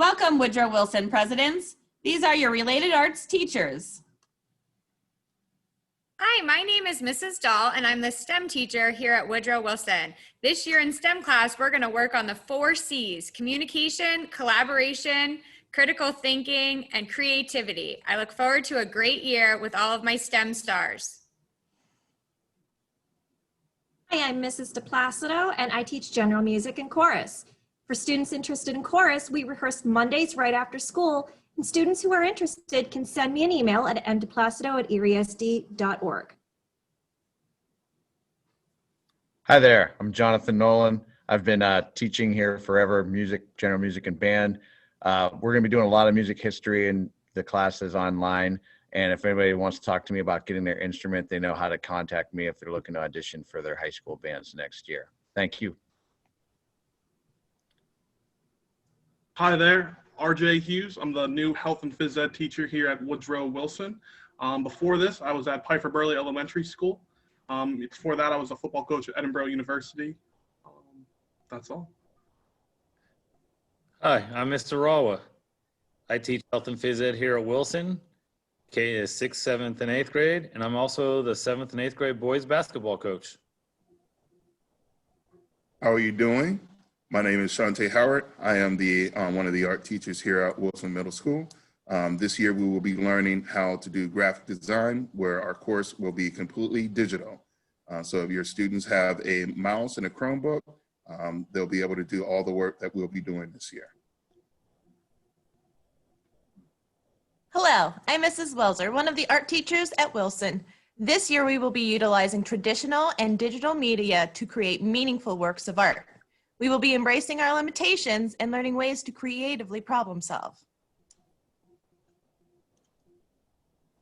Welcome, Woodrow Wilson presidents. These are your related arts teachers. Hi, my name is Mrs. Dahl, and I'm the STEM teacher here at Woodrow Wilson. This year in STEM class, we're going to work on the 4 C's: communication, collaboration, critical thinking, and creativity. I look forward to a great year with all of my STEM stars. Hi, I'm Mrs. DePlacido, and I teach general music and chorus. For students interested in chorus, we rehearse Mondays right after school, and students who are interested can send me an email at mdeplacido@eriesd.org. Hi there, I'm Jonathan Nolan. I've been teaching here forever, general music and band. We're gonna be doing a lot of music history in the classes online. And if anybody wants to talk to me about getting their instrument, they know how to contact me if they're looking to audition for their high school bands next year. Thank you. Hi there, RJ Hughes. I'm the new health and phys ed teacher here at Woodrow Wilson. Before this, I was at Piper Burley Elementary School. Before that, I was a football coach at Edinboro University. That's all. Hi, I'm Mr. Rawa. I teach health and phys ed here at Wilson. K is 6th, 7th, and 8th grade, and I'm also the 7th and 8th grade boys basketball coach. How are you doing? My name is Shante Howard. I am one of the art teachers here at Wilson Middle School. This year we will be learning how to do graphic design, where our course will be completely digital. So if your students have a mouse and a Chromebook, they'll be able to do all the work that we'll be doing this year. Hello, I'm Mrs. Welser, one of the art teachers at Wilson. This year we will be utilizing traditional and digital media to create meaningful works of art. We will be embracing our limitations and learning ways to creatively problem solve.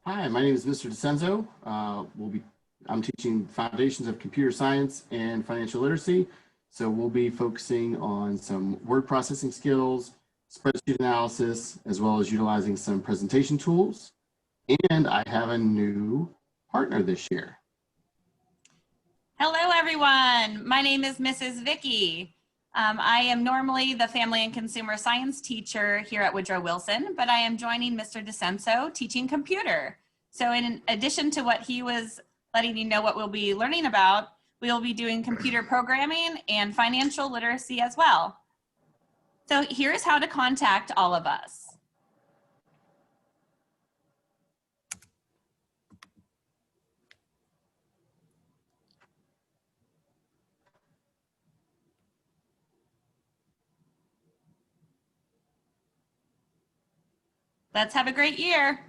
Hi, my name is Mr. DeCenzo. I'm teaching Foundations of Computer Science and Financial Literacy. So we'll be focusing on some word processing skills, spreadsheet analysis, as well as utilizing some presentation tools. And I have a new partner this year. Hello, everyone. My name is Mrs. Vicky. I am normally the family and consumer science teacher here at Woodrow Wilson, but I am joining Mr. DeCenzo teaching computer. So in addition to what he was letting you know what we'll be learning about, we'll be doing computer programming and financial literacy as well. So here's how to contact all of us. Let's have a great year.